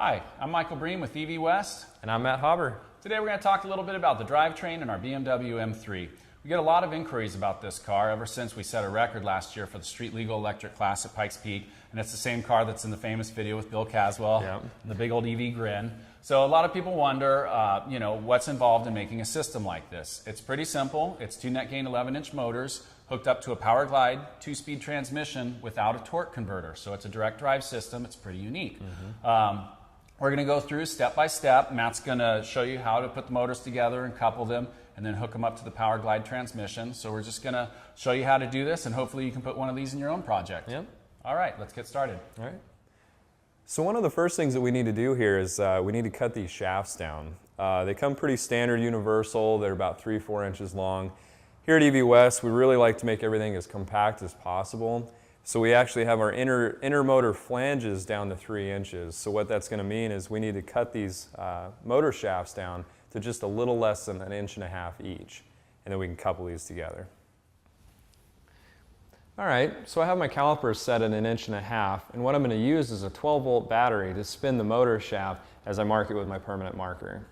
Hi, I'm Michael Breen with EV West. And I'm Matt Hauber. Today we're going to talk a little bit about the drivetrain in our BMW M3. We get a lot of inquiries about this car ever since we set a record last year for the street legal electric class at Pikes Peak. And it's the same car that's in the famous video with Bill Caswell, Yep. The big old EV grin. So a lot of people wonder, what's involved in making a system like this. It's pretty simple. It's two net gain 11-inch motors hooked up to a Powerg 2-speed transmission without a torque converter. So it's a direct drive system. It's pretty unique. We're going to go through step by step. Matt's going to show you how to put the motors together and couple them and then hook them up to the Powerg transmission. So we're just going to show you how to do this, and hopefully you can put one of these in your own project. Yep. All right, let's get started. All right. So one of the first things that we need to do here is we need to cut these shafts down. They come pretty standard universal. They're about 3-4 inches long. Here at EV West, we really like to make everything as compact as possible. So we actually have our inner motor flanges down to 3 inches. So what that's going to mean is we need to cut these motor shafts down to just a little less than 1.5 inches each. And then we can couple these together. All right, so I have my calipers set at 1.5 inches, and what I'm going to use is a 12-volt battery to spin the motor shaft as I mark it with my permanent marker.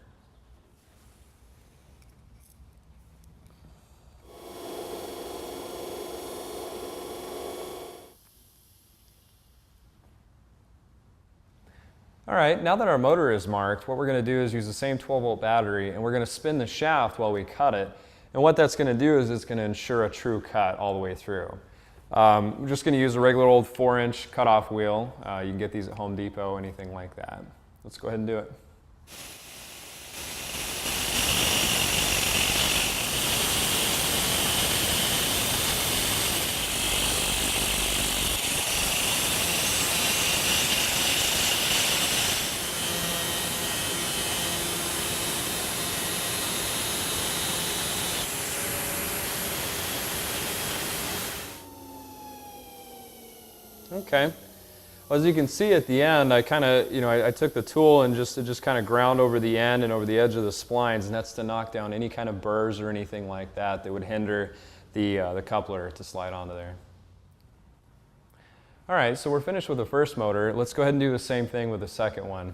All right, now that our motor is marked, what we're going to do is use the same 12-volt battery, and we're going to spin the shaft while we cut it. And what that's going to do is it's going to ensure a true cut all the way through. We're just going to use a regular old 4-inch cutoff wheel. You can get these at Home Depot, anything like that. Let's go ahead and do it. Okay. Well, as you can see at the end, I kind of, I took the tool and just kind of ground over the end and over the edge of the splines, and that's to knock down any kind of burrs or anything like that that would hinder the coupler to slide onto there. All right, so we're finished with the first motor. Let's go ahead and do the same thing with the second one.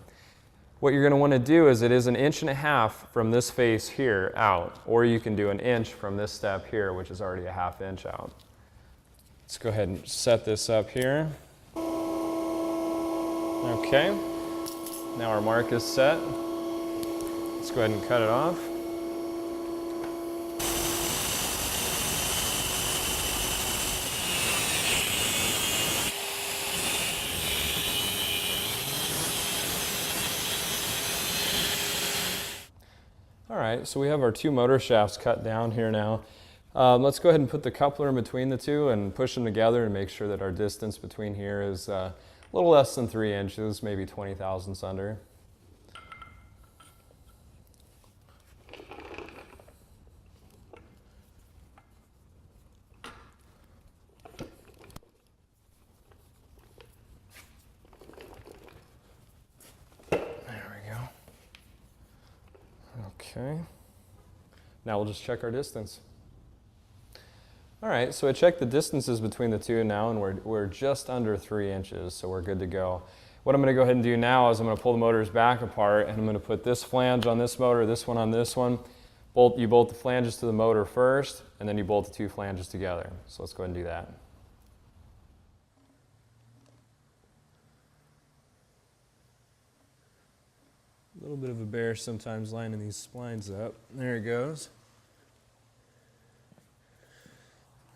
What you're going to want to do is it is 1.5 inches from this face here out, or you can do 1 inch from this step here, which is already 1/2 inch out. Let's go ahead and set this up here. Okay, now our mark is set. Let's go ahead and cut it off. All right, so we have our 2 motor shafts cut down here now. Let's go ahead and put the coupler in between the 2 and push them together and make sure that our distance between here is a little less than 3 inches, maybe 20 thousandths under. There we go. Okay. Now we'll just check our distance. All right, so I checked the distances between the 2 now, and we're just under 3 inches, so we're good to go. What I'm going to go ahead and do now is I'm going to pull the motors back apart, and I'm going to put this flange on this motor, this one on this one. You bolt the flanges to the motor first, and then you bolt the 2 flanges together. So let's go ahead and do that. A little bit of a bear sometimes lining these splines up. There it goes.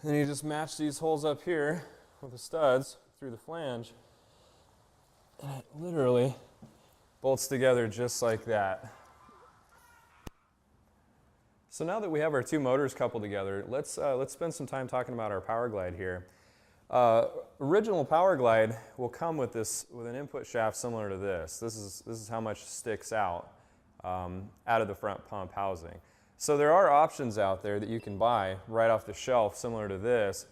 Then you just match these holes up here with the studs through the flange, and it literally bolts together just like that. So now that we have our 2 motors coupled together, let's spend some time talking about our Powerg here. Original Powerg will come with an input shaft similar to this. This is how much sticks out of the front pump housing. So there are options out there that you can buy right off the shelf similar to this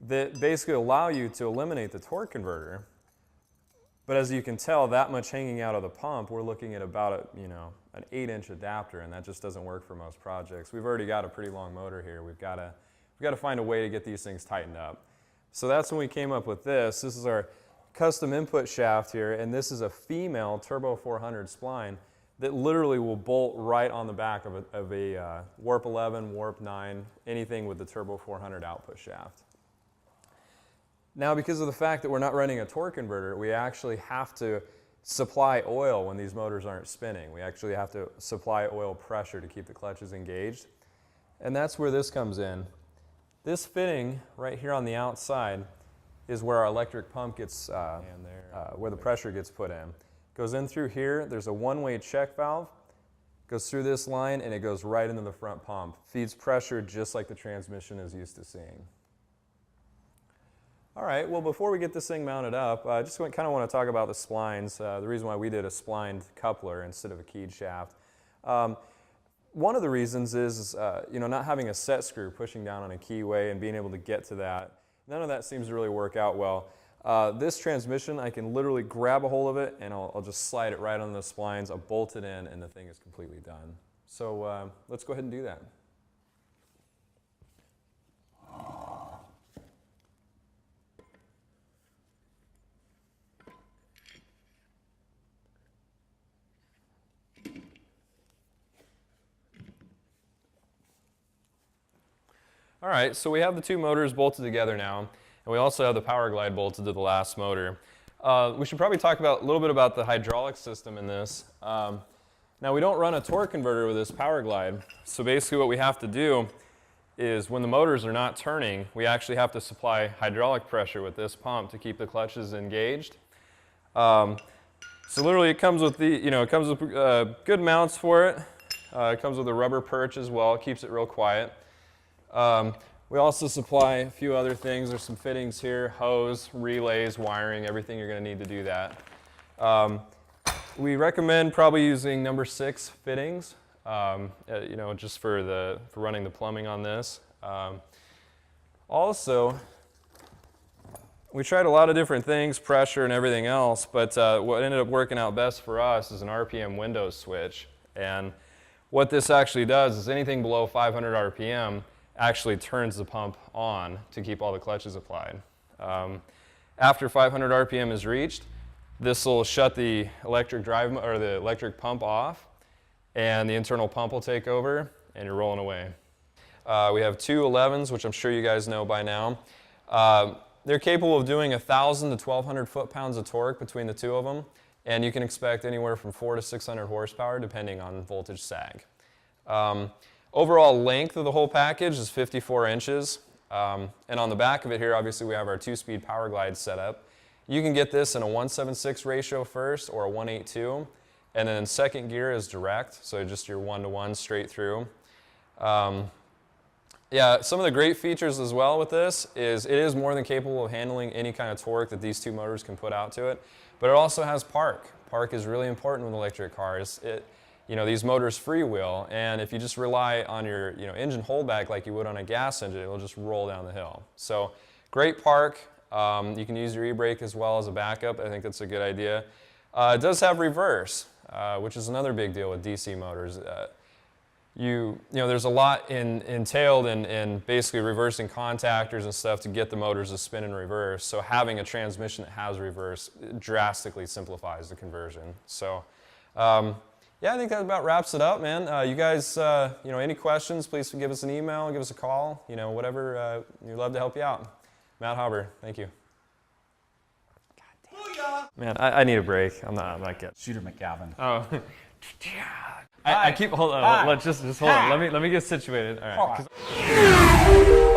that basically allow you to eliminate the torque converter. But as you can tell, that much hanging out of the pump, we're looking at about an 8-inch adapter, and that just doesn't work for most projects. We've already got a pretty long motor here. We've got to find a way to get these things tightened up. So that's when we came up with this. This is our custom input shaft here, and this is a female Turbo 400 spline that literally will bolt right on the back of a Warp 11, Warp 9, anything with the Turbo 400 output shaft. Now, because of the fact that we're not running a torque converter, we actually have to supply oil when these motors aren't spinning. We actually have to supply oil pressure to keep the clutches engaged. And that's where this comes in. This fitting right here on the outside is where our electric pump gets, where the pressure gets put in. Goes in through here, there's a one-way check valve, goes through this line, and it goes right into the front pump. Feeds pressure just like the transmission is used to seeing. All right, well, before we get this thing mounted up, I just kind of want to talk about the splines, the reason why we did a splined coupler instead of a keyed shaft. One of the reasons is, not having a set screw pushing down on a keyway and being able to get to that. None of that seems to really work out well. This transmission, I can literally grab a hold of it and I'll just slide it right on the splines, I'll bolt it in, and the thing is completely done. So let's go ahead and do that. All right, so we have the two motors bolted together now, and we also have the Powerglide bolted to the last motor. We should probably talk a little bit about the hydraulic system in this. Now, we don't run a torque converter with this Powerglide, so basically what we have to do is when the motors are not turning, we actually have to supply hydraulic pressure with this pump to keep the clutches engaged. So literally it comes with good mounts for it. It comes with a rubber perch as well, it keeps it real quiet. We also supply a few other things. There's some fittings here, hose, relays, wiring, everything you're going to need to do that. We recommend probably using number 6 fittings, just for running the plumbing on this. Also, we tried a lot of different things, pressure and everything else, but what ended up working out best for us is an RPM window switch. And what this actually does is anything below 500 RPM actually turns the pump on to keep all the clutches applied. After 500 RPM is reached, this will shut the electric pump off, and the internal pump will take over, and you're rolling away. We have two 11s, which I'm sure you guys know by now. They're capable of doing 1,000 to 1,200 foot-pounds of torque between the two of them, and you can expect anywhere from 400 to 600 horsepower depending on voltage sag. Overall length of the whole package is 54 inches. And on the back of it here, obviously we have our 2-speed Powerglide setup. You can get this in a 1:7:6 ratio first or a 1:8:2. And then in second gear is direct, so just your 1-to-1 straight through. Yeah, some of the great features as well with this is it is more than capable of handling any kind of torque that these two motors can put out to it. But it also has park. Park is really important with electric cars. These motors freewheel, and if you just rely on your engine holdback like you would on a gas engine, it will just roll down the hill. So great park. You can use your e-brake as well as a backup. I think that's a good idea. It does have reverse, which is another big deal with DC motors. There's a lot entailed in basically reversing contactors and stuff to get the motors to spin in reverse. So having a transmission that has reverse drastically simplifies the conversion. So. Yeah, I think that about wraps it up, man. You guys, any questions, please give us an email, give us a call, whatever. We'd love to help you out. Matt Hauber, thank you. Man, I need a break. I'm not getting. Shooter McGavin. Oh. I keep, hold on, let's just hold on. Let me get situated. All right.